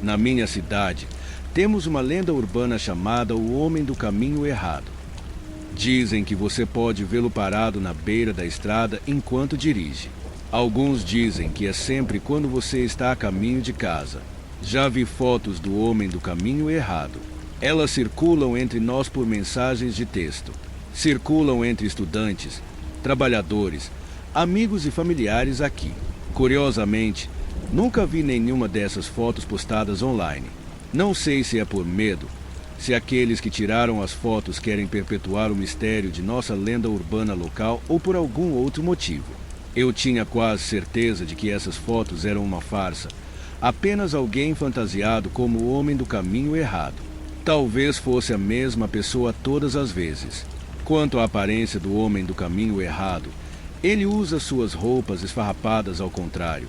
Na minha cidade, temos uma lenda urbana chamada o Homem do Caminho Errado. Dizem que você pode vê-lo parado na beira da estrada enquanto dirige. Alguns dizem que é sempre quando você está a caminho de casa. Já vi fotos do Homem do Caminho Errado. Elas circulam entre nós por mensagens de texto. Circulam entre estudantes, trabalhadores, amigos e familiares aqui. Curiosamente, nunca vi nenhuma dessas fotos postadas online. Não sei se é por medo, se aqueles que tiraram as fotos querem perpetuar o mistério de nossa lenda urbana local ou por algum outro motivo. Eu tinha quase certeza de que essas fotos eram uma farsa, apenas alguém fantasiado como o Homem do Caminho Errado. Talvez fosse a mesma pessoa todas as vezes. Quanto à aparência do Homem do Caminho Errado, ele usa suas roupas esfarrapadas ao contrário.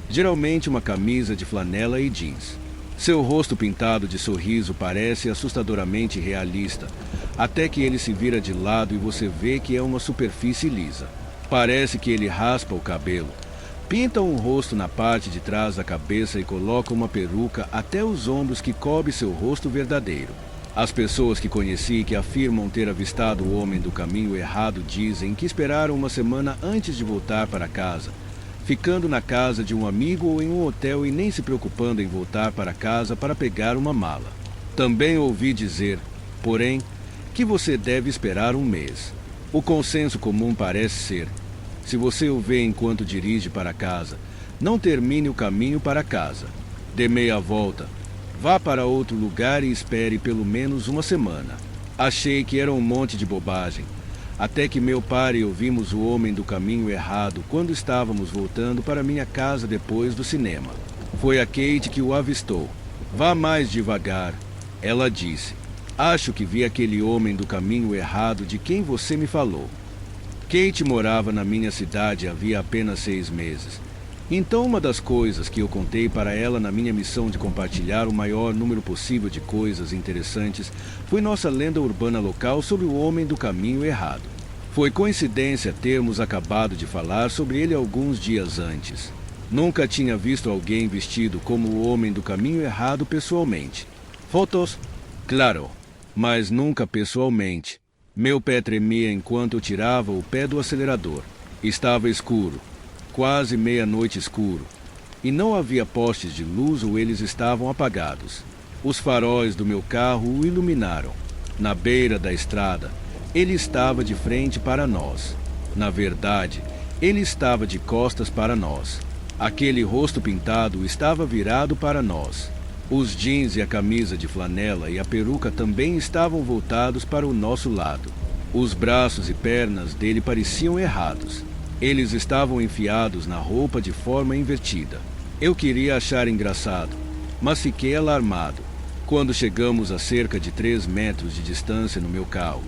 Geralmente uma camisa de flanela e jeans. Seu rosto pintado de sorriso parece assustadoramente realista, até que ele se vira de lado e você vê que é uma superfície lisa. Parece que ele raspa o cabelo, pinta um rosto na parte de trás da cabeça e coloca uma peruca até os ombros que cobre seu rosto verdadeiro. As pessoas que conheci que afirmam ter avistado o Homem do Caminho Errado dizem que esperaram uma semana antes de voltar para casa, ficando na casa de um amigo ou em um hotel e nem se preocupando em voltar para casa para pegar uma mala. Também ouvi dizer, porém, que você deve esperar um mês. O consenso comum parece ser: se você o vê enquanto dirige para casa, não termine o caminho para casa. Dê meia volta, vá para outro lugar e espere pelo menos uma semana. Achei que era um monte de bobagem, até que meu pai e eu vimos o Homem do Caminho Errado quando estávamos voltando para minha casa depois do cinema. Foi a Kate que o avistou. Vá mais devagar, ela disse. Acho que vi aquele Homem do Caminho Errado de quem você me falou. Kate morava na minha cidade havia apenas 6 meses. Então uma das coisas que eu contei para ela na minha missão de compartilhar o maior número possível de coisas interessantes foi nossa lenda urbana local sobre o Homem do Caminho Errado. Foi coincidência termos acabado de falar sobre ele alguns dias antes. Nunca tinha visto alguém vestido como o Homem do Caminho Errado pessoalmente. Fotos? Claro, mas nunca pessoalmente. Meu pé tremia enquanto eu tirava o pé do acelerador. Estava escuro. Quase meia-noite escuro, e não havia postes de luz ou eles estavam apagados. Os faróis do meu carro o iluminaram. Na beira da estrada, ele estava de frente para nós. Na verdade, ele estava de costas para nós. Aquele rosto pintado estava virado para nós. Os jeans e a camisa de flanela e a peruca também estavam voltados para o nosso lado. Os braços e pernas dele pareciam errados. Eles estavam enfiados na roupa de forma invertida. Eu queria achar engraçado, mas fiquei alarmado. Quando chegamos a cerca de 3 metros de distância no meu carro,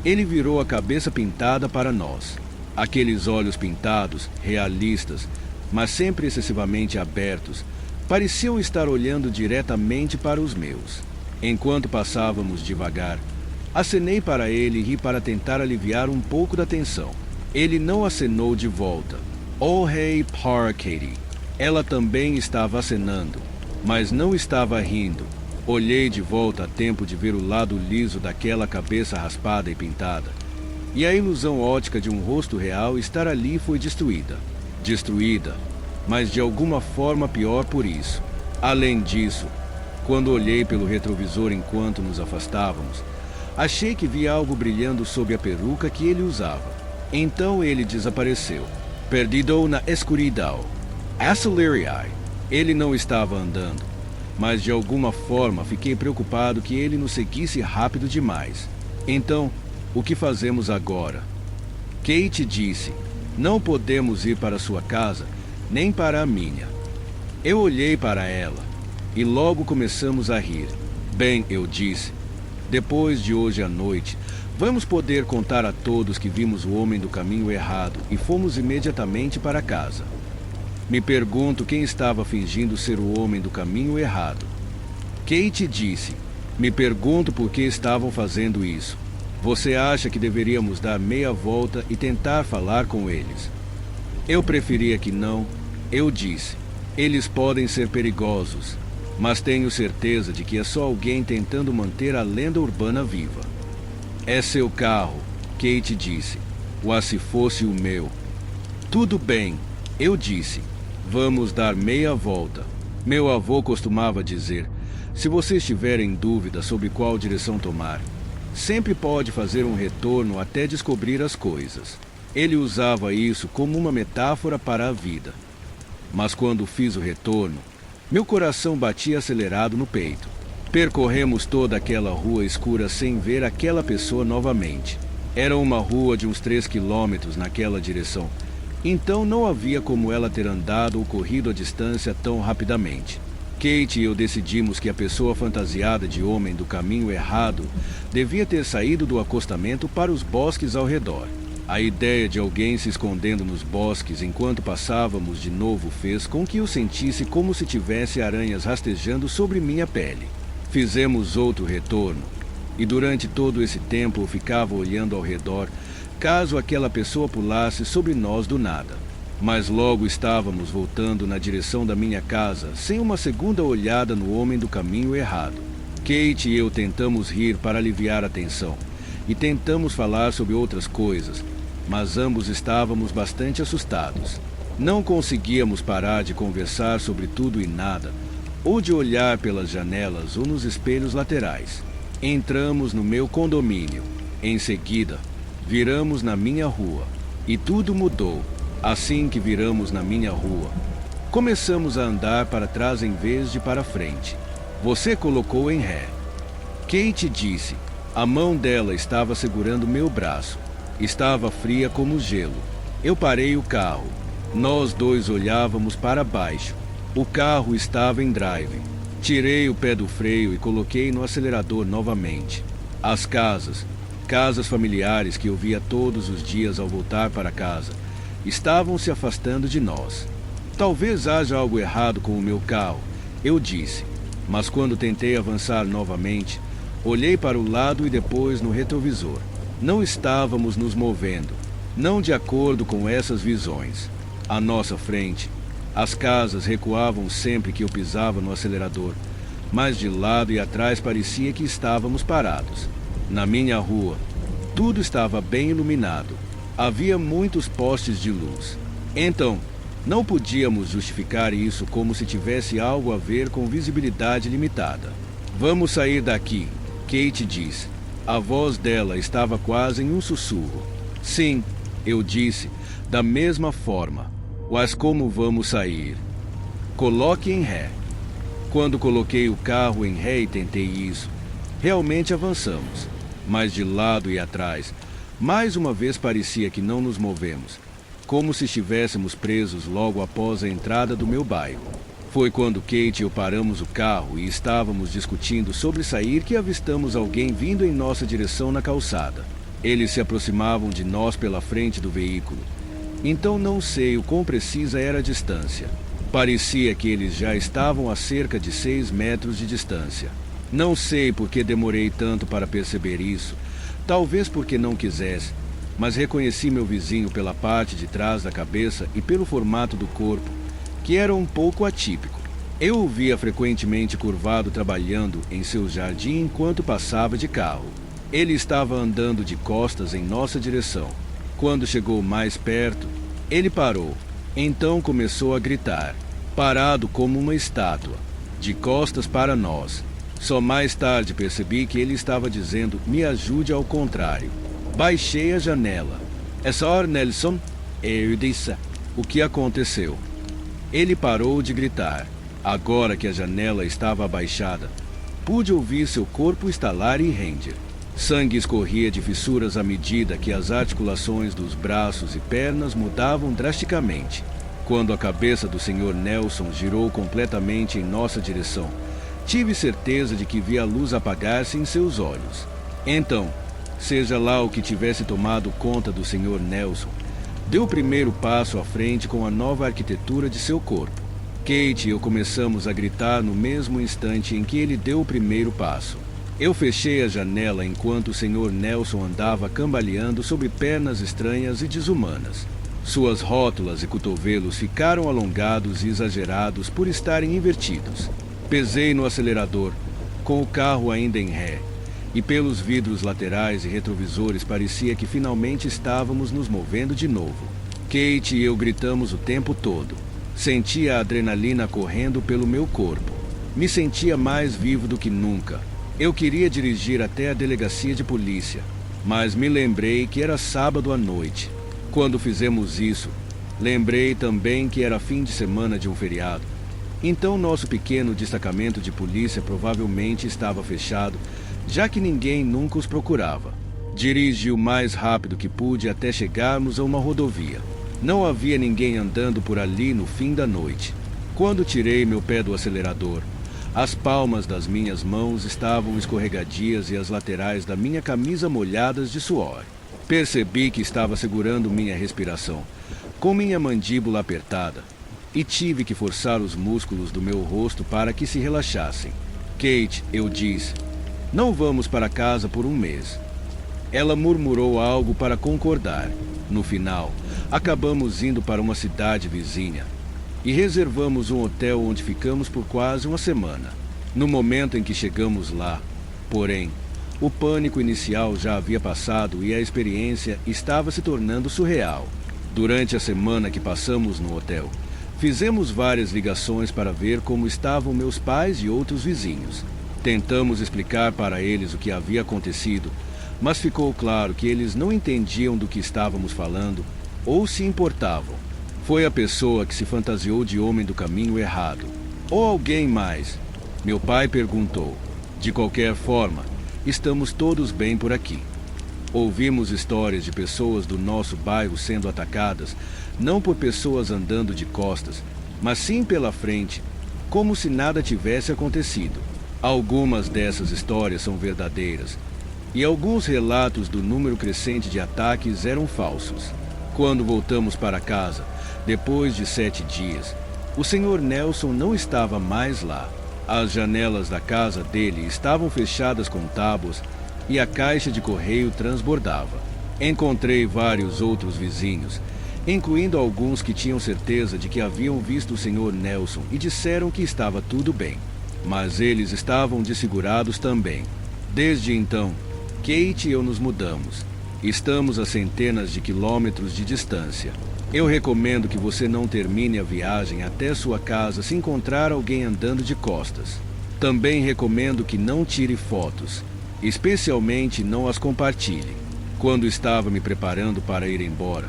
ele virou a cabeça pintada para nós. Aqueles olhos pintados, realistas, mas sempre excessivamente abertos, pareciam estar olhando diretamente para os meus. Enquanto passávamos devagar, acenei para ele e ri para tentar aliviar um pouco da tensão. Ele não acenou de volta. Oh, hey, poor Katie. Ela também estava acenando, mas não estava rindo. Olhei de volta a tempo de ver o lado liso daquela cabeça raspada e pintada. E a ilusão ótica de um rosto real estar ali foi destruída. Destruída, mas de alguma forma pior por isso. Além disso, quando olhei pelo retrovisor enquanto nos afastávamos, achei que vi algo brilhando sob a peruca que ele usava. Então ele desapareceu, perdido na escuridão. Aceleriai. Ele não estava andando, mas de alguma forma fiquei preocupado que ele nos seguisse rápido demais. Então, o que fazemos agora? Kate disse, não podemos ir para sua casa, nem para a minha. Eu olhei para ela, e logo começamos a rir. Bem, eu disse, depois de hoje à noite, vamos poder contar a todos que vimos o Homem do Caminho Errado e fomos imediatamente para casa. Me pergunto quem estava fingindo ser o Homem do Caminho Errado. Kate disse, me pergunto por que estavam fazendo isso. Você acha que deveríamos dar meia volta e tentar falar com eles? Eu preferia que não. Eu disse, eles podem ser perigosos. mas tenho certeza de que é só alguém tentando manter a lenda urbana viva. É seu carro, Kate disse. Ah, se fosse o meu. Tudo bem, eu disse. Vamos dar meia volta. Meu avô costumava dizer, se você estiver em dúvida sobre qual direção tomar, sempre pode fazer um retorno até descobrir as coisas. Ele usava isso como uma metáfora para a vida. Mas quando fiz o retorno, meu coração batia acelerado no peito. Percorremos toda aquela rua escura sem ver aquela pessoa novamente. Era uma rua de uns 3 quilômetros naquela direção. Então não havia como ela ter andado ou corrido a distância tão rapidamente. Kate e eu decidimos que a pessoa fantasiada de homem do caminho errado devia ter saído do acostamento para os bosques ao redor. A ideia de alguém se escondendo nos bosques enquanto passávamos de novo fez com que eu sentisse como se tivesse aranhas rastejando sobre minha pele. Fizemos outro retorno, e durante todo esse tempo eu ficava olhando ao redor, caso aquela pessoa pulasse sobre nós do nada. Mas logo estávamos voltando na direção da minha casa, sem uma segunda olhada no homem do caminho errado. Kate e eu tentamos rir para aliviar a tensão, e tentamos falar sobre outras coisas, mas ambos estávamos bastante assustados. Não conseguíamos parar de conversar sobre tudo e nada, ou de olhar pelas janelas ou nos espelhos laterais. Entramos no meu condomínio. Em seguida, viramos na minha rua. E tudo mudou. Assim que viramos na minha rua, começamos a andar para trás em vez de para frente. Você colocou em ré. Kate disse. A mão dela estava segurando meu braço. Estava fria como gelo. Eu parei o carro. Nós dois olhávamos para baixo. O carro estava em drive. Tirei o pé do freio e coloquei no acelerador novamente. As casas familiares que eu via todos os dias ao voltar para casa, estavam se afastando de nós. Talvez haja algo errado com o meu carro, eu disse. Mas quando tentei avançar novamente, olhei para o lado e depois no retrovisor. Não estávamos nos movendo, não de acordo com essas visões. À nossa frente, as casas recuavam sempre que eu pisava no acelerador, mas de lado e atrás parecia que estávamos parados. Na minha rua, tudo estava bem iluminado. Havia muitos postes de luz. Então, não podíamos justificar isso como se tivesse algo a ver com visibilidade limitada. Vamos sair daqui, Kate disse. A voz dela estava quase em um sussurro. Sim, eu disse, da mesma forma. Mas como vamos sair? Coloque em ré. Quando coloquei o carro em ré e tentei isso, realmente avançamos. Mas de lado e atrás, mais uma vez parecia que não nos movemos, como se estivéssemos presos logo após a entrada do meu bairro. Foi quando Kate e eu paramos o carro e estávamos discutindo sobre sair que avistamos alguém vindo em nossa direção na calçada. Eles se aproximavam de nós pela frente do veículo. Então não sei o quão precisa era a distância. Parecia que eles já estavam a cerca de 6 metros de distância. Não sei por que demorei tanto para perceber isso. Talvez porque não quisesse, mas reconheci meu vizinho pela parte de trás da cabeça e pelo formato do corpo, que era um pouco atípico. Eu o via frequentemente curvado trabalhando em seu jardim enquanto passava de carro. Ele estava andando de costas em nossa direção. Quando chegou mais perto, ele parou. Então começou a gritar, parado como uma estátua, de costas para nós. Só mais tarde percebi que ele estava dizendo, me ajude ao contrário. Baixei a janela. É Sr. Nelson? Eu disse. O que aconteceu? Ele parou de gritar. Agora que a janela estava abaixada, pude ouvir seu corpo estalar e render. Sangue escorria de fissuras à medida que as articulações dos braços e pernas mudavam drasticamente. Quando a cabeça do Sr. Nelson girou completamente em nossa direção, tive certeza de que vi a luz apagar-se em seus olhos. Então, seja lá o que tivesse tomado conta do Sr. Nelson, deu o primeiro passo à frente com a nova arquitetura de seu corpo. Kate e eu começamos a gritar no mesmo instante em que ele deu o primeiro passo. Eu fechei a janela enquanto o Sr. Nelson andava cambaleando sobre pernas estranhas e desumanas. Suas rótulas e cotovelos ficaram alongados e exagerados por estarem invertidos. Pesei no acelerador, com o carro ainda em ré, e pelos vidros laterais e retrovisores parecia que finalmente estávamos nos movendo de novo. Kate e eu gritamos o tempo todo. Sentia a adrenalina correndo pelo meu corpo. Me sentia mais vivo do que nunca. Eu queria dirigir até a delegacia de polícia, mas me lembrei que era sábado à noite. Quando fizemos isso, lembrei também que era fim de semana de um feriado. Então nosso pequeno destacamento de polícia provavelmente estava fechado, já que ninguém nunca os procurava. Dirigi o mais rápido que pude até chegarmos a uma rodovia. Não havia ninguém andando por ali no fim da noite. Quando tirei meu pé do acelerador, as palmas das minhas mãos estavam escorregadias e as laterais da minha camisa molhadas de suor. Percebi que estava segurando minha respiração, com minha mandíbula apertada, e tive que forçar os músculos do meu rosto para que se relaxassem. Kate, eu disse, não vamos para casa por um mês. Ela murmurou algo para concordar. No final, acabamos indo para uma cidade vizinha e reservamos um hotel onde ficamos por quase uma semana. No momento em que chegamos lá, porém, o pânico inicial já havia passado e a experiência estava se tornando surreal. Durante a semana que passamos no hotel, fizemos várias ligações para ver como estavam meus pais e outros vizinhos. Tentamos explicar para eles o que havia acontecido, mas ficou claro que eles não entendiam do que estávamos falando ou se importavam. Foi a pessoa que se fantasiou de homem do caminho errado. Ou alguém mais? Meu pai perguntou. De qualquer forma, estamos todos bem por aqui. Ouvimos histórias de pessoas do nosso bairro sendo atacadas, não por pessoas andando de costas, mas sim pela frente, como se nada tivesse acontecido. Algumas dessas histórias são verdadeiras, e alguns relatos do número crescente de ataques eram falsos. Quando voltamos para casa, depois de 7 dias, o Sr. Nelson não estava mais lá. As janelas da casa dele estavam fechadas com tábuas e a caixa de correio transbordava. Encontrei vários outros vizinhos, incluindo alguns que tinham certeza de que haviam visto o Sr. Nelson e disseram que estava tudo bem. Mas eles estavam desfigurados também. Desde então, Kate e eu nos mudamos. Estamos a centenas de quilômetros de distância. Eu recomendo que você não termine a viagem até sua casa se encontrar alguém andando de costas. Também recomendo que não tire fotos, especialmente não as compartilhe. Quando estava me preparando para ir embora,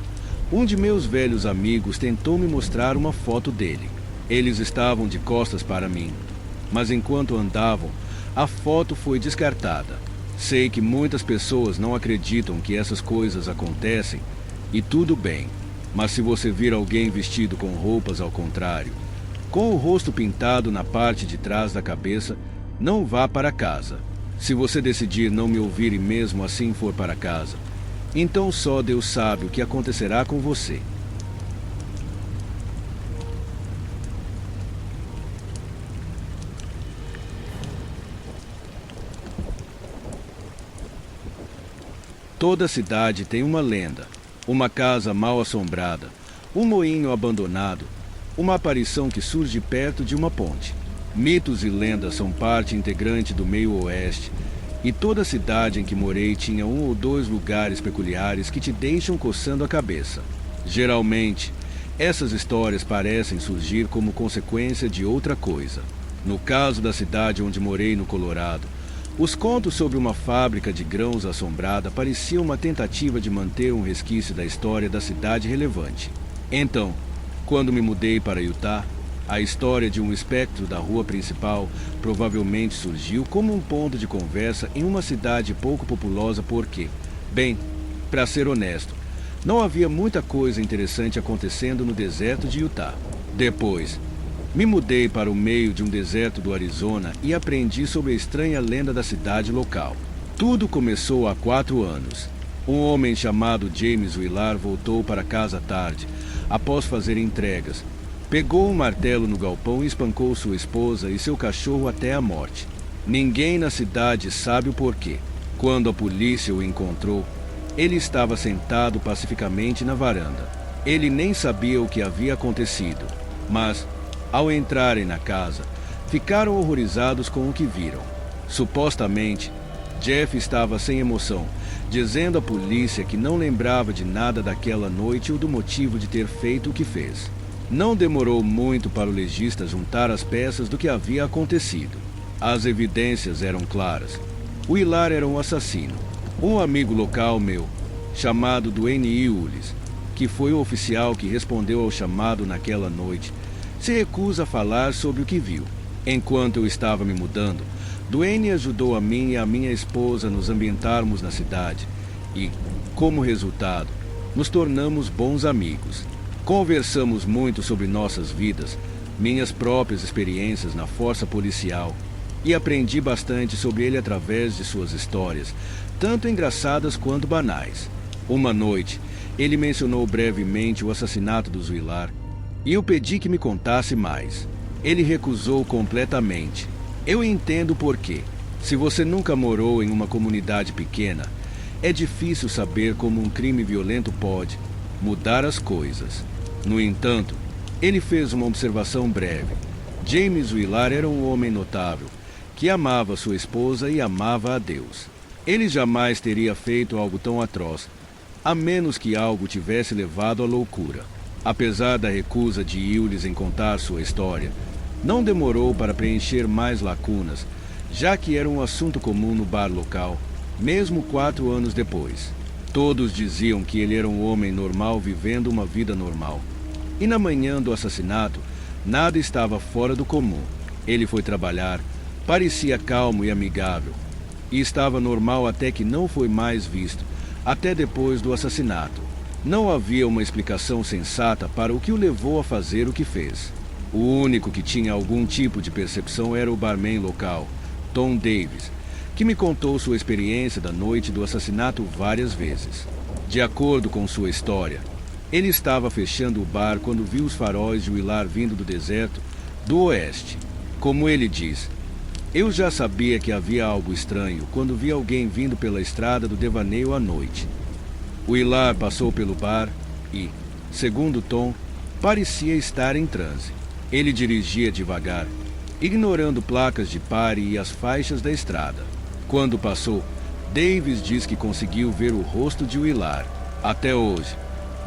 um de meus velhos amigos tentou me mostrar uma foto dele. Eles estavam de costas para mim, mas enquanto andavam, a foto foi descartada. Sei que muitas pessoas não acreditam que essas coisas acontecem, e tudo bem. Mas se você vir alguém vestido com roupas ao contrário, com o rosto pintado na parte de trás da cabeça, não vá para casa. Se você decidir não me ouvir e mesmo assim for para casa, então só Deus sabe o que acontecerá com você. Toda cidade tem uma lenda, uma casa mal assombrada, um moinho abandonado, uma aparição que surge perto de uma ponte. Mitos e lendas são parte integrante do meio-oeste, e toda cidade em que morei tinha um ou dois lugares peculiares que te deixam coçando a cabeça. Geralmente, essas histórias parecem surgir como consequência de outra coisa. No caso da cidade onde morei no Colorado, os contos sobre uma fábrica de grãos assombrada pareciam uma tentativa de manter um resquício da história da cidade relevante. Então, quando me mudei para Utah, a história de um espectro da rua principal provavelmente surgiu como um ponto de conversa em uma cidade pouco populosa porque, bem, para ser honesto, não havia muita coisa interessante acontecendo no deserto de Utah. Depois, me mudei para o meio de um deserto do Arizona e aprendi sobre a estranha lenda da cidade local. Tudo começou há 4 anos. Um homem chamado James Willard voltou para casa à tarde, após fazer entregas. Pegou um martelo no galpão e espancou sua esposa e seu cachorro até a morte. Ninguém na cidade sabe o porquê. Quando a polícia o encontrou, ele estava sentado pacificamente na varanda. Ele nem sabia o que havia acontecido, mas, ao entrarem na casa, ficaram horrorizados com o que viram. Supostamente, Jeff estava sem emoção, dizendo à polícia que não lembrava de nada daquela noite ou do motivo de ter feito o que fez. Não demorou muito para o legista juntar as peças do que havia acontecido. As evidências eram claras. O Hilar era um assassino. Um amigo local meu, chamado Dwayne Willis, que foi o oficial que respondeu ao chamado naquela noite, se recusa a falar sobre o que viu. Enquanto eu estava me mudando, Dwayne ajudou a mim e a minha esposa a nos ambientarmos na cidade e, como resultado, nos tornamos bons amigos. Conversamos muito sobre nossas vidas, minhas próprias experiências na força policial, e aprendi bastante sobre ele através de suas histórias, tanto engraçadas quanto banais. Uma noite, ele mencionou brevemente o assassinato do Zwilar, e eu pedi que me contasse mais. Ele recusou completamente. Eu entendo o porquê. Se você nunca morou em uma comunidade pequena, é difícil saber como um crime violento pode mudar as coisas. No entanto, ele fez uma observação breve. James Zwilar era um homem notável, que amava sua esposa e amava a Deus. Ele jamais teria feito algo tão atroz, a menos que algo tivesse levado à loucura. Apesar da recusa de Willis em contar sua história, não demorou para preencher mais lacunas, já que era um assunto comum no bar local, mesmo 4 anos depois. Todos diziam que ele era um homem normal vivendo uma vida normal. E na manhã do assassinato, nada estava fora do comum. Ele foi trabalhar, parecia calmo e amigável, e estava normal até que não foi mais visto, até depois do assassinato. Não havia uma explicação sensata para o que o levou a fazer o que fez. O único que tinha algum tipo de percepção era o barman local, Tom Davis, que me contou sua experiência da noite do assassinato várias vezes. De acordo com sua história, ele estava fechando o bar quando viu os faróis de Zwilar vindo do deserto do oeste. Como ele diz, eu já sabia que havia algo estranho quando vi alguém vindo pela estrada do devaneio à noite. O Hilar passou pelo bar e, segundo Tom, parecia estar em transe. Ele dirigia devagar, ignorando placas de pare e as faixas da estrada. Quando passou, Davis diz que conseguiu ver o rosto de Hilar. Até hoje,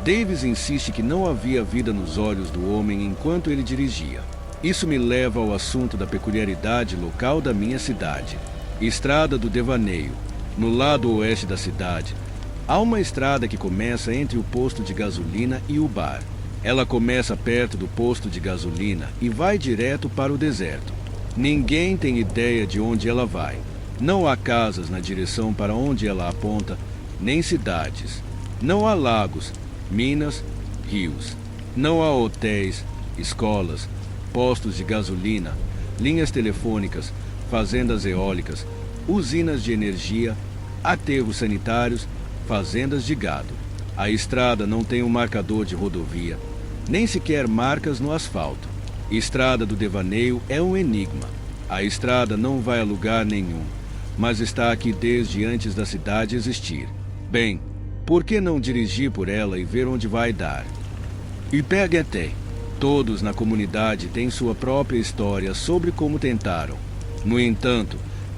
Davis insiste que não havia vida nos olhos do homem enquanto ele dirigia. Isso me leva ao assunto da peculiaridade local da minha cidade. Estrada do Devaneio. No lado oeste da cidade, há uma estrada que começa entre o posto de gasolina e o bar. Ela começa perto do posto de gasolina e vai direto para o deserto. Ninguém tem ideia de onde ela vai. Não há casas na direção para onde ela aponta, nem cidades. Não há lagos, minas, rios. Não há hotéis, escolas, postos de gasolina, linhas telefônicas, fazendas eólicas, usinas de energia, aterros sanitários, fazendas de gado. A estrada não tem um marcador de rodovia, nem sequer marcas no asfalto. Estrada do Devaneio é um enigma. A estrada não vai a lugar nenhum, mas está aqui desde antes da cidade existir. Bem, por que não dirigir por ela e ver onde vai dar? E pega até. Todos na comunidade têm sua própria história sobre como tentaram. No entanto,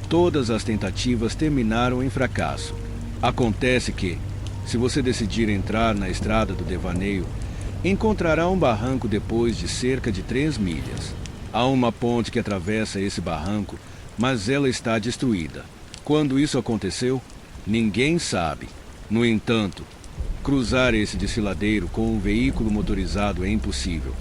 todas as tentativas terminaram em fracasso. Acontece que, se você decidir entrar na estrada do Devaneio, encontrará um barranco depois de cerca de 3 milhas. Há uma ponte que atravessa esse barranco, mas ela está destruída. Quando isso aconteceu, ninguém sabe. No entanto, cruzar esse desfiladeiro com um veículo motorizado é impossível.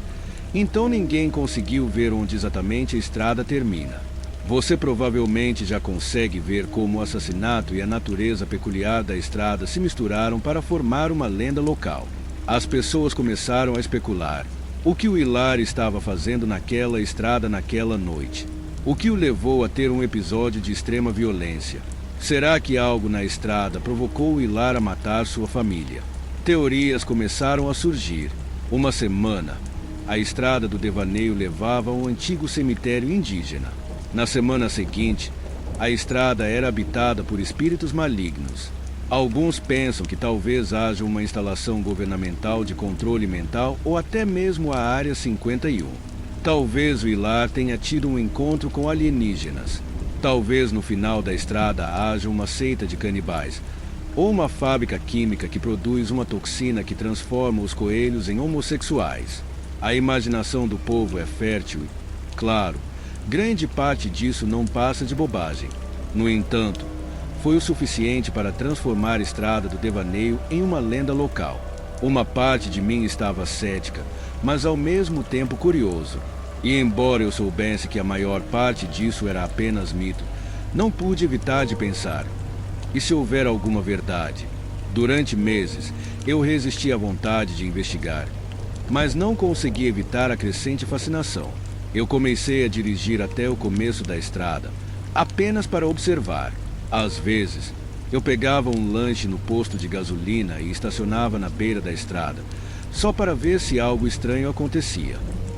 Então ninguém conseguiu ver onde exatamente a estrada termina. Você provavelmente já consegue ver como o assassinato e a natureza peculiar da estrada se misturaram para formar uma lenda local. As pessoas começaram a especular o que o Hilar estava fazendo naquela estrada naquela noite. O que o levou a ter um episódio de extrema violência? Será que algo na estrada provocou o Hilar a matar sua família? Teorias começaram a surgir. Uma semana, a estrada do Devaneio levava a um antigo cemitério indígena. Na semana seguinte, a estrada era habitada por espíritos malignos. Alguns pensam que talvez haja uma instalação governamental de controle mental ou até mesmo a Área 51. Talvez o Ilar tenha tido um encontro com alienígenas. Talvez no final da estrada haja uma seita de canibais. Ou uma fábrica química que produz uma toxina que transforma os coelhos em homossexuais. A imaginação do povo é fértil e, claro, grande parte disso não passa de bobagem. No entanto, foi o suficiente para transformar a estrada do devaneio em uma lenda local. Uma parte de mim estava cética, mas ao mesmo tempo curioso. E embora eu soubesse que a maior parte disso era apenas mito, não pude evitar de pensar: e se houver alguma verdade? Durante meses, eu resisti à vontade de investigar, mas não consegui evitar a crescente fascinação. Eu comecei a dirigir até o começo da estrada, apenas para observar. Às vezes, eu pegava um lanche no posto de gasolina e estacionava na beira da estrada, só para ver se algo estranho acontecia.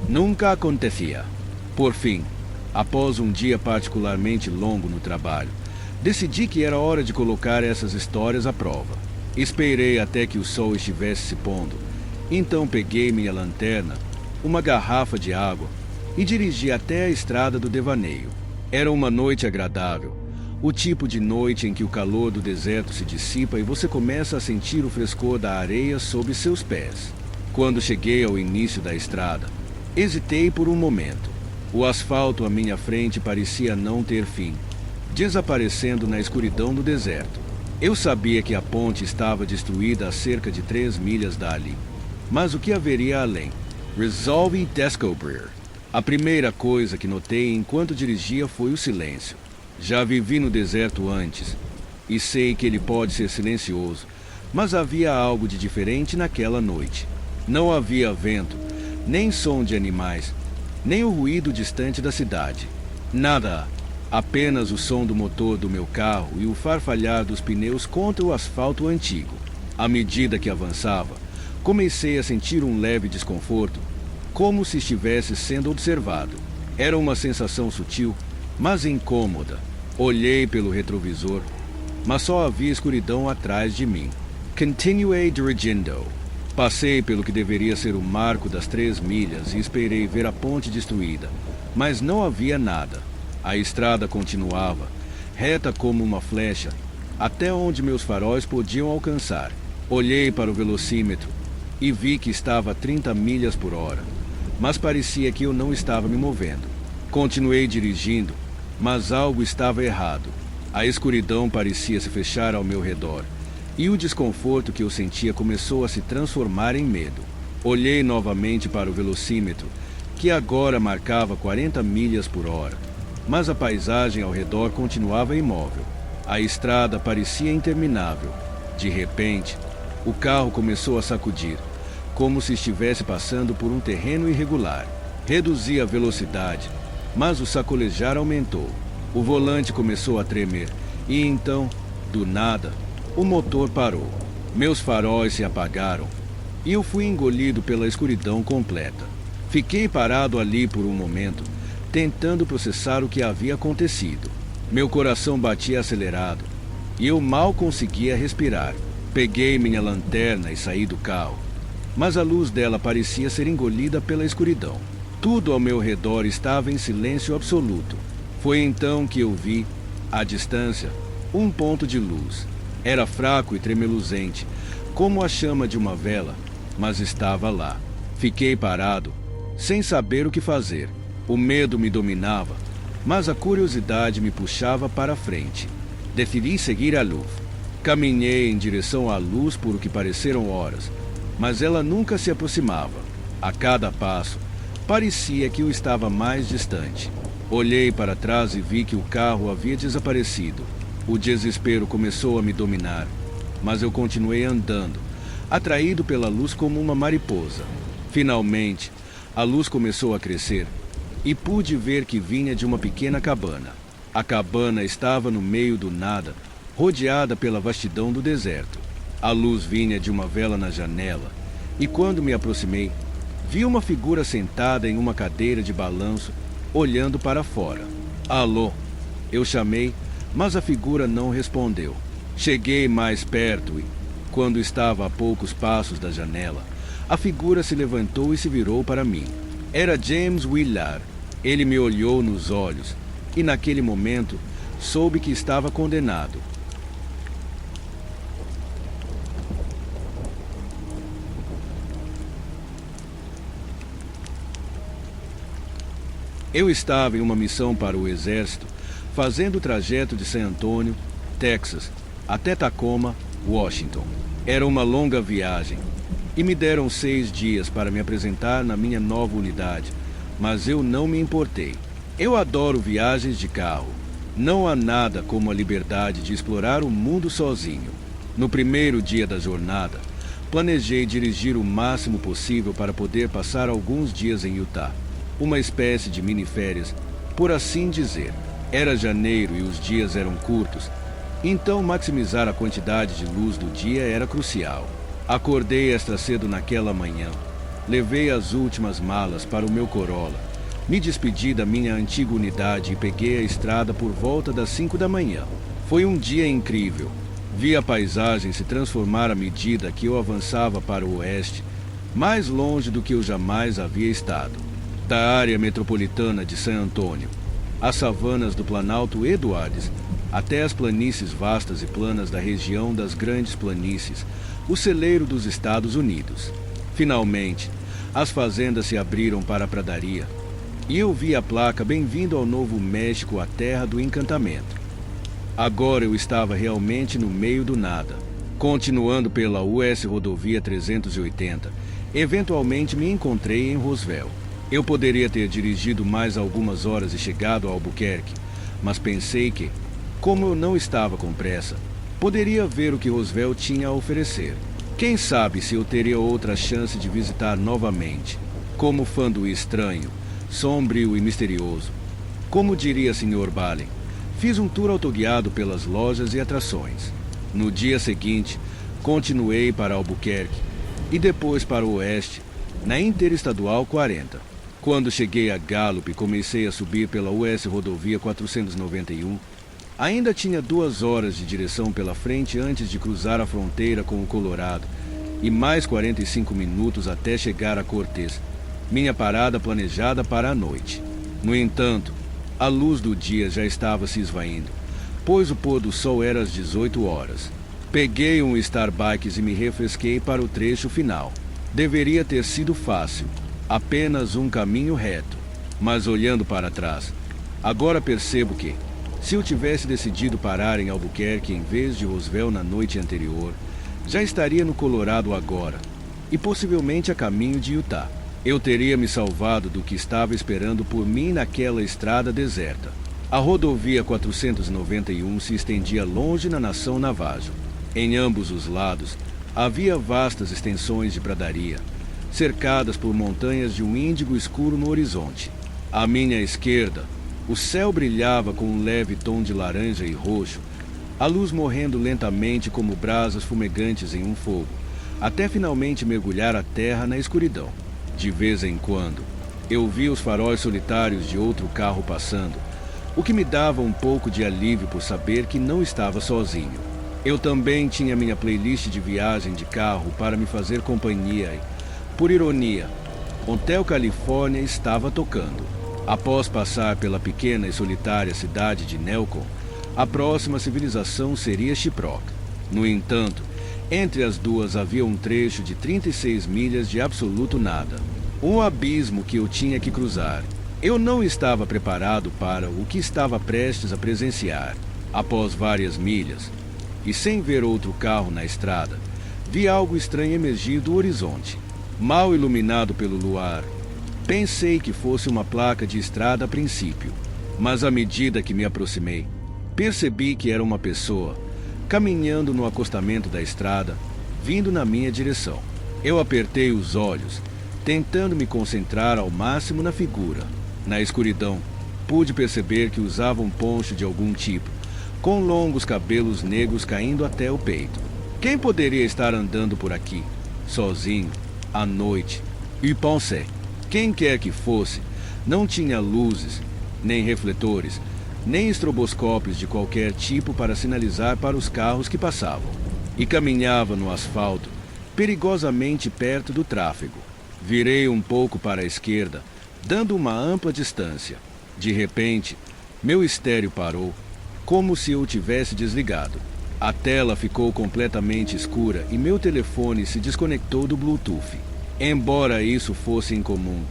Nunca acontecia. Por fim, após um dia particularmente longo no trabalho, decidi que era hora de colocar essas histórias à prova. Esperei até que o sol estivesse se pondo. Então peguei minha lanterna, uma garrafa de água e dirigi até a estrada do devaneio. Era uma noite agradável, o tipo de noite em que o calor do deserto se dissipa e você começa a sentir o frescor da areia sob seus pés. Quando cheguei ao início da estrada, hesitei por um momento. O asfalto à minha frente parecia não ter fim, desaparecendo na escuridão do deserto. Eu sabia que a ponte estava destruída a cerca de 3 milhas dali. Mas o que haveria além? Resolvi descobrir. A primeira coisa que notei enquanto dirigia foi o silêncio. Já vivi no deserto antes, e sei que ele pode ser silencioso, mas havia algo de diferente naquela noite. Não havia vento, nem som de animais, nem o ruído distante da cidade. Nada. Apenas o som do motor do meu carro e o farfalhar dos pneus contra o asfalto antigo. À medida que avançava, comecei a sentir um leve desconforto, como se estivesse sendo observado. Era uma sensação sutil, mas incômoda. Olhei pelo retrovisor, mas só havia escuridão atrás de mim. Continuei dirigindo. Passei pelo que deveria ser o marco das 3 milhas e esperei ver a ponte destruída, mas não havia nada. A estrada continuava, reta como uma flecha, até onde meus faróis podiam alcançar. Olhei para o velocímetro e vi que estava a 30 milhas por hora, mas parecia que eu não estava me movendo. Continuei dirigindo, mas algo estava errado. A escuridão parecia se fechar ao meu redor, e o desconforto que eu sentia começou a se transformar em medo. Olhei novamente para o velocímetro, que agora marcava 40 milhas por hora, mas a paisagem ao redor continuava imóvel. A estrada parecia interminável. De repente, o carro começou a sacudir, como se estivesse passando por um terreno irregular. Reduzi a velocidade, mas o sacolejar aumentou. O volante começou a tremer, e então, do nada, o motor parou. Meus faróis se apagaram, e eu fui engolido pela escuridão completa. Fiquei parado ali por um momento, tentando processar o que havia acontecido. Meu coração batia acelerado, e eu mal conseguia respirar. Peguei minha lanterna e saí do carro, mas a luz dela parecia ser engolida pela escuridão. Tudo ao meu redor estava em silêncio absoluto. Foi então que eu vi, à distância, um ponto de luz. Era fraco e tremeluzente, como a chama de uma vela, mas estava lá. Fiquei parado, sem saber o que fazer. O medo me dominava, mas a curiosidade me puxava para a frente. Decidi seguir a luz. Caminhei em direção à luz por o que pareceram horas, mas ela nunca se aproximava. A cada passo, parecia que eu estava mais distante. Olhei para trás e vi que o carro havia desaparecido. O desespero começou a me dominar, mas eu continuei andando, atraído pela luz como uma mariposa. Finalmente, a luz começou a crescer e pude ver que vinha de uma pequena cabana. A cabana estava no meio do nada, rodeada pela vastidão do deserto. A luz vinha de uma vela na janela, e quando me aproximei, vi uma figura sentada em uma cadeira de balanço, olhando para fora. Alô? Eu chamei, mas a figura não respondeu. Cheguei mais perto e, quando estava a poucos passos da janela, a figura se levantou e se virou para mim. Era James Willard. Ele me olhou nos olhos e, naquele momento, soube que estava condenado. Eu estava em uma missão para o Exército, fazendo o trajeto de San Antonio, Texas, até Tacoma, Washington. Era uma longa viagem e me deram 6 dias para me apresentar na minha nova unidade, mas eu não me importei. Eu adoro viagens de carro. Não há nada como a liberdade de explorar o mundo sozinho. No primeiro dia da jornada, planejei dirigir o máximo possível para poder passar alguns dias em Utah. Uma espécie de mini-férias, por assim dizer. Era janeiro e os dias eram curtos, então maximizar a quantidade de luz do dia era crucial. Acordei extra cedo naquela manhã, levei as últimas malas para o meu Corolla, me despedi da minha antiga unidade e peguei a estrada por volta das 5 da manhã. Foi um dia incrível. Vi a paisagem se transformar à medida que eu avançava para o oeste, mais longe do que eu jamais havia estado. Da área metropolitana de San Antonio, as savanas do Planalto Edwards, até as planícies vastas e planas da região das Grandes Planícies, o celeiro dos Estados Unidos. Finalmente, as fazendas se abriram para a pradaria, e eu vi a placa Bem-vindo ao Novo México, a terra do encantamento. Agora eu estava realmente no meio do nada. Continuando pela US Rodovia 380, eventualmente me encontrei em Roswell. Eu poderia ter dirigido mais algumas horas e chegado a Albuquerque, mas pensei que, como eu não estava com pressa, poderia ver o que Roswell tinha a oferecer. Quem sabe se eu teria outra chance de visitar novamente. Como fã do estranho, sombrio e misterioso. Como diria Sr. Balen, fiz um tour autoguiado pelas lojas e atrações. No dia seguinte, continuei para Albuquerque e depois para o oeste, na Interestadual 40. Quando cheguei a Gallup e comecei a subir pela US Rodovia 491, ainda tinha 2 horas de direção pela frente antes de cruzar a fronteira com o Colorado e mais 45 minutos até chegar a Cortez, minha parada planejada para a noite. No entanto, a luz do dia já estava se esvaindo, pois o pôr do sol era às 18 horas. Peguei um Starbucks e me refresquei para o trecho final. Deveria ter sido fácil. Apenas um caminho reto, mas olhando para trás, agora percebo que, se eu tivesse decidido parar em Albuquerque em vez de Roswell na noite anterior, já estaria no Colorado agora, e possivelmente a caminho de Utah. Eu teria me salvado do que estava esperando por mim naquela estrada deserta. A rodovia 491 se estendia longe na nação Navajo. Em ambos os lados, havia vastas extensões de pradaria, cercadas por montanhas de um índigo escuro no horizonte. À minha esquerda, o céu brilhava com um leve tom de laranja e roxo, a luz morrendo lentamente como brasas fumegantes em um fogo, até finalmente mergulhar a terra na escuridão. De vez em quando, eu via os faróis solitários de outro carro passando, o que me dava um pouco de alívio por saber que não estava sozinho. Eu também tinha minha playlist de viagem de carro para me fazer companhia e, por ironia, Hotel California estava tocando. Após passar pela pequena e solitária cidade de Nelcon, a próxima civilização seria Shiprock. No entanto, entre as duas havia um trecho de 36 milhas de absoluto nada. Um abismo que eu tinha que cruzar. Eu não estava preparado para o que estava prestes a presenciar. Após várias milhas, e sem ver outro carro na estrada, vi algo estranho emergir do horizonte. Mal iluminado pelo luar, pensei que fosse uma placa de estrada a princípio, mas à medida que me aproximei, percebi que era uma pessoa, caminhando no acostamento da estrada, vindo na minha direção. Eu apertei os olhos, tentando me concentrar ao máximo na figura. Na escuridão, pude perceber que usava um poncho de algum tipo, com longos cabelos negros caindo até o peito. Quem poderia estar andando por aqui, sozinho, à noite? E pensei, quem quer que fosse, não tinha luzes, nem refletores, nem estroboscópios de qualquer tipo para sinalizar para os carros que passavam. E caminhava no asfalto, perigosamente perto do tráfego. Virei um pouco para a esquerda, dando uma ampla distância. De repente, meu estéreo parou, como se eu tivesse desligado. A tela ficou completamente escura e meu telefone se desconectou do Bluetooth. Embora isso fosse incomum,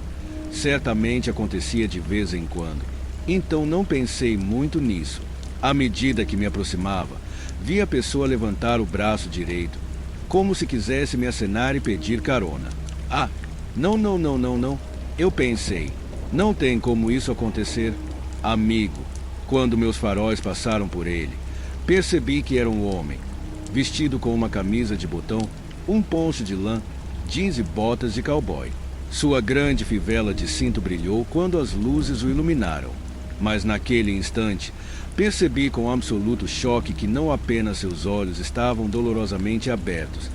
certamente acontecia de vez em quando. Então não pensei muito nisso. À medida que me aproximava, vi a pessoa levantar o braço direito, como se quisesse me acenar e pedir carona. Ah, não. Eu pensei, não tem como isso acontecer. Amigo, quando meus faróis passaram por ele, percebi que era um homem, vestido com uma camisa de botão, um poncho de lã, jeans e botas de cowboy. Sua grande fivela de cinto brilhou quando as luzes o iluminaram. Mas naquele instante, percebi com absoluto choque que não apenas seus olhos estavam dolorosamente abertos,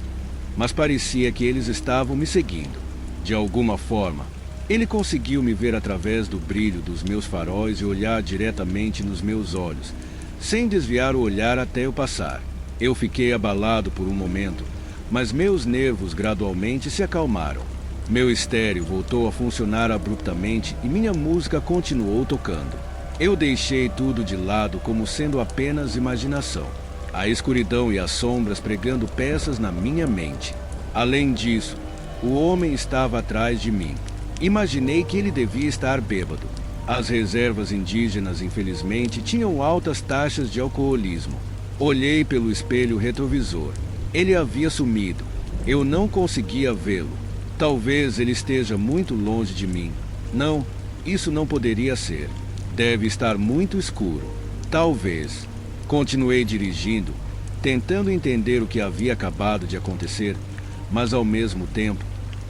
mas parecia que eles estavam me seguindo. De alguma forma, ele conseguiu me ver através do brilho dos meus faróis e olhar diretamente nos meus olhos, sem desviar o olhar até eu passar. Eu fiquei abalado por um momento, mas meus nervos gradualmente se acalmaram. Meu estéreo voltou a funcionar abruptamente e minha música continuou tocando. Eu deixei tudo de lado como sendo apenas imaginação. A escuridão e as sombras pregando peças na minha mente. Além disso, o homem estava atrás de mim. Imaginei que ele devia estar bêbado. As reservas indígenas, infelizmente, tinham altas taxas de alcoolismo. Olhei pelo espelho retrovisor. Ele havia sumido. Eu não conseguia vê-lo. Talvez ele esteja muito longe de mim. Não, isso não poderia ser. Deve estar muito escuro. Talvez. Continuei dirigindo, tentando entender o que havia acabado de acontecer, mas ao mesmo tempo,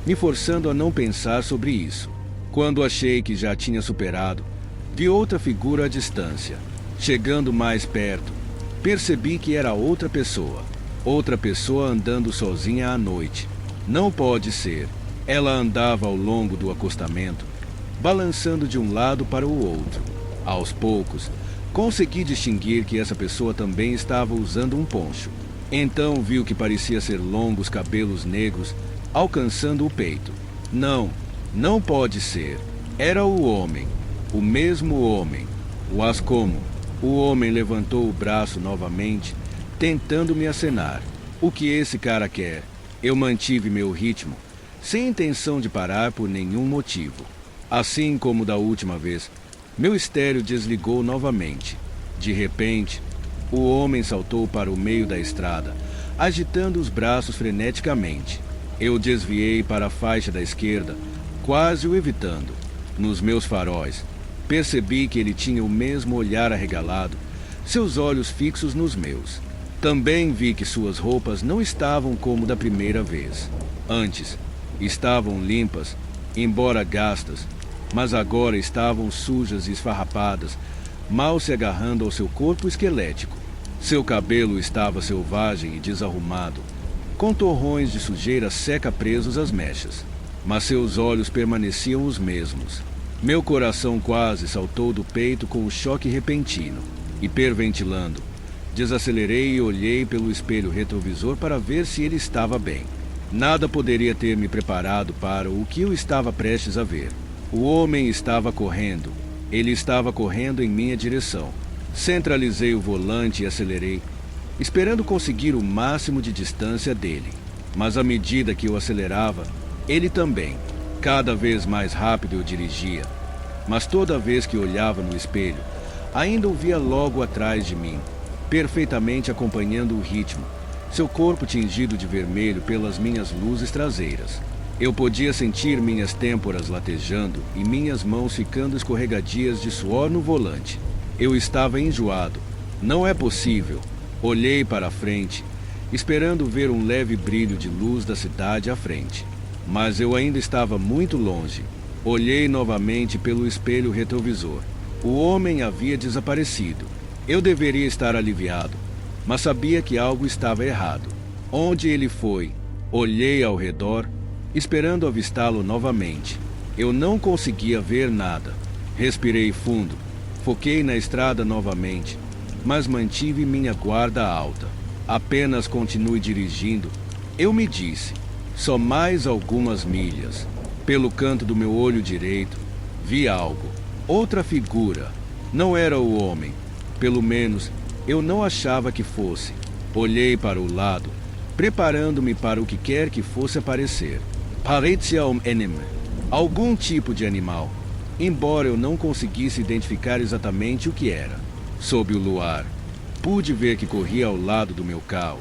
me forçando a não pensar sobre isso. Quando achei que já tinha superado, vi outra figura à distância. Chegando mais perto, percebi que era outra pessoa andando sozinha à noite. Não pode ser. Ela andava ao longo do acostamento, balançando de um lado para o outro. Aos poucos, consegui distinguir que essa pessoa também estava usando um poncho. Então vi o que parecia ser longos cabelos negros alcançando o peito. Não pode ser. Era o homem, o mesmo homem. Mas como? O homem levantou o braço novamente, tentando me acenar. O que esse cara quer? Eu mantive meu ritmo, sem intenção de parar por nenhum motivo. Assim como da última vez, meu estéreo desligou novamente. De repente, o homem saltou para o meio da estrada, agitando os braços freneticamente. Eu desviei para a faixa da esquerda, quase o evitando. Nos meus faróis, percebi que ele tinha o mesmo olhar arregalado, seus olhos fixos nos meus. Também vi que suas roupas não estavam como da primeira vez. Antes, estavam limpas, embora gastas, mas agora estavam sujas e esfarrapadas, mal se agarrando ao seu corpo esquelético. Seu cabelo estava selvagem e desarrumado, com torrões de sujeira seca presos às mechas, mas seus olhos permaneciam os mesmos. Meu coração quase saltou do peito com o choque repentino. Hiperventilando, desacelerei e olhei pelo espelho retrovisor para ver se ele estava bem. Nada poderia ter me preparado para o que eu estava prestes a ver. O homem estava correndo. Ele estava correndo em minha direção. Centralizei o volante e acelerei, esperando conseguir o máximo de distância dele. Mas à medida que eu acelerava, ele também. Cada vez mais rápido eu dirigia. Mas toda vez que olhava no espelho, ainda o via logo atrás de mim, perfeitamente acompanhando o ritmo, seu corpo tingido de vermelho pelas minhas luzes traseiras. Eu podia sentir minhas têmporas latejando e minhas mãos ficando escorregadias de suor no volante. Eu estava enjoado. Não é possível. Olhei para a frente, esperando ver um leve brilho de luz da cidade à frente. Mas eu ainda estava muito longe. Olhei novamente pelo espelho retrovisor. O homem havia desaparecido. Eu deveria estar aliviado, mas sabia que algo estava errado. Onde ele foi? Olhei ao redor, esperando avistá-lo novamente. Eu não conseguia ver nada. Respirei fundo, foquei na estrada novamente, mas mantive minha guarda alta. Apenas continue dirigindo. Eu me disse, só mais algumas milhas. Pelo canto do meu olho direito, Vi algo. Outra figura. Não era o homem. Pelo menos, eu não achava que fosse. Olhei para o lado, preparando-me para o que quer que fosse aparecer. Parecia um animal. Algum tipo de animal. Embora eu não conseguisse identificar exatamente o que era. Sob o luar, pude ver que corria ao lado do meu carro,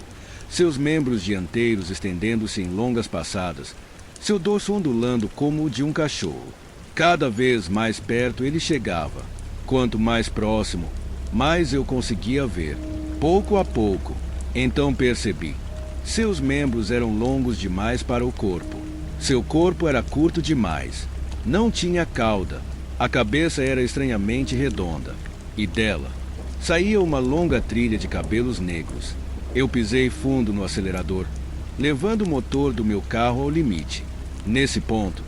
seus membros dianteiros estendendo-se em longas passadas, seu dorso ondulando como o de um cachorro. Cada vez mais perto ele chegava. Quanto mais próximo, mais eu conseguia ver, pouco a pouco. Então percebi. Seus membros eram longos demais para o corpo. Seu corpo era curto demais. Não tinha cauda. A cabeça era estranhamente redonda. E dela saía uma longa trilha de cabelos negros. Eu pisei fundo no acelerador, levando o motor do meu carro ao limite. Nesse ponto,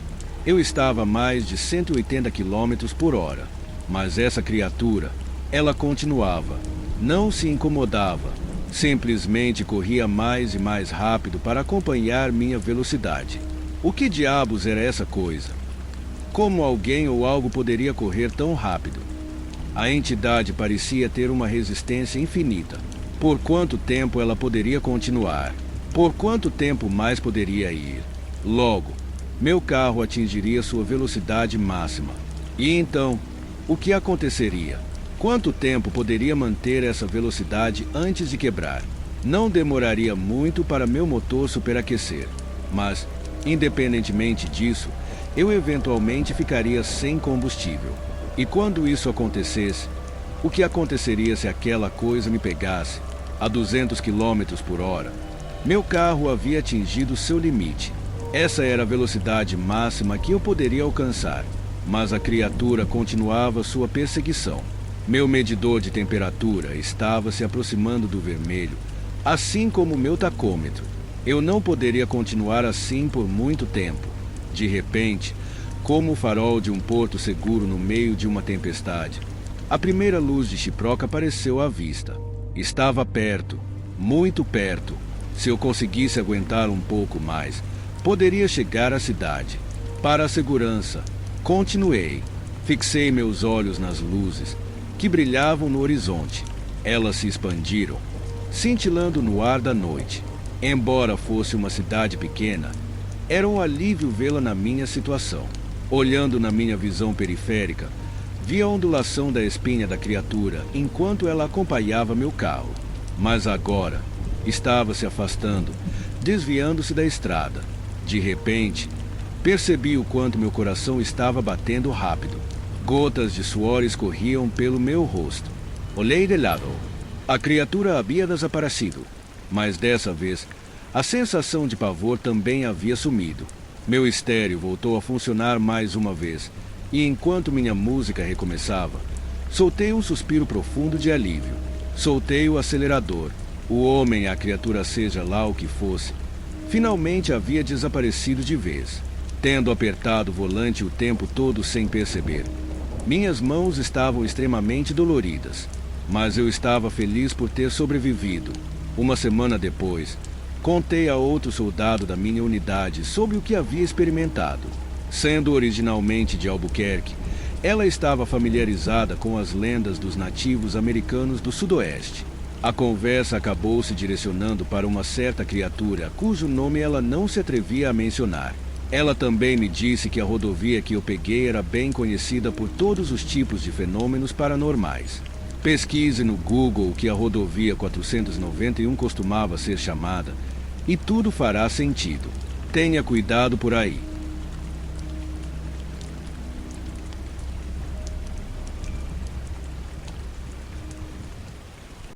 eu estava a mais de 180 km por hora. Mas essa criatura, ela continuava. Não se incomodava. Simplesmente corria mais e mais rápido para acompanhar minha velocidade. O que diabos era essa coisa? Como alguém ou algo poderia correr tão rápido? A entidade parecia ter uma resistência infinita. Por quanto tempo ela poderia continuar? Por quanto tempo mais poderia ir? Logo, meu carro atingiria sua velocidade máxima. E então, o que aconteceria? Quanto tempo poderia manter essa velocidade antes de quebrar? Não demoraria muito para meu motor superaquecer. Mas, independentemente disso, eu eventualmente ficaria sem combustível. E quando isso acontecesse, o que aconteceria se aquela coisa me pegasse a 200 km por hora? Meu carro havia atingido seu limite. Essa era a velocidade máxima que eu poderia alcançar, mas a criatura continuava sua perseguição. Meu medidor de temperatura estava se aproximando do vermelho, assim como meu tacômetro. Eu não poderia continuar assim por muito tempo. De repente, como o farol de um porto seguro no meio de uma tempestade, a primeira luz de Shiprock apareceu à vista. Estava perto, muito perto. Se eu conseguisse aguentar um pouco mais, poderia chegar à cidade. Para a segurança, continuei. Fixei meus olhos nas luzes que brilhavam no horizonte. Elas se expandiram, cintilando no ar da noite. Embora fosse uma cidade pequena, era um alívio vê-la na minha situação. Olhando na minha visão periférica, vi a ondulação da espinha da criatura enquanto ela acompanhava meu carro. Mas agora estava se afastando, desviando-se da estrada. De repente, percebi o quanto meu coração estava batendo rápido. Gotas de suor escorriam pelo meu rosto. Olhei de lado. A criatura havia desaparecido, mas dessa vez, a sensação de pavor também havia sumido. Meu estéreo voltou a funcionar mais uma vez, e enquanto minha música recomeçava, soltei um suspiro profundo de alívio. Soltei o acelerador. O homem, a criatura, seja lá o que fosse, finalmente havia desaparecido de vez, tendo apertado o volante o tempo todo sem perceber. Minhas mãos estavam extremamente doloridas, mas eu estava feliz por ter sobrevivido. Uma semana depois, contei a outro soldado da minha unidade sobre o que havia experimentado. Sendo originalmente de Albuquerque, ela estava familiarizada com as lendas dos nativos americanos do Sudoeste. A conversa acabou se direcionando para uma certa criatura cujo nome ela não se atrevia a mencionar. Ela também me disse que a rodovia que eu peguei era bem conhecida por todos os tipos de fenômenos paranormais. Pesquise no Google que a rodovia 491 costumava ser chamada, e tudo fará sentido. Tenha cuidado por aí.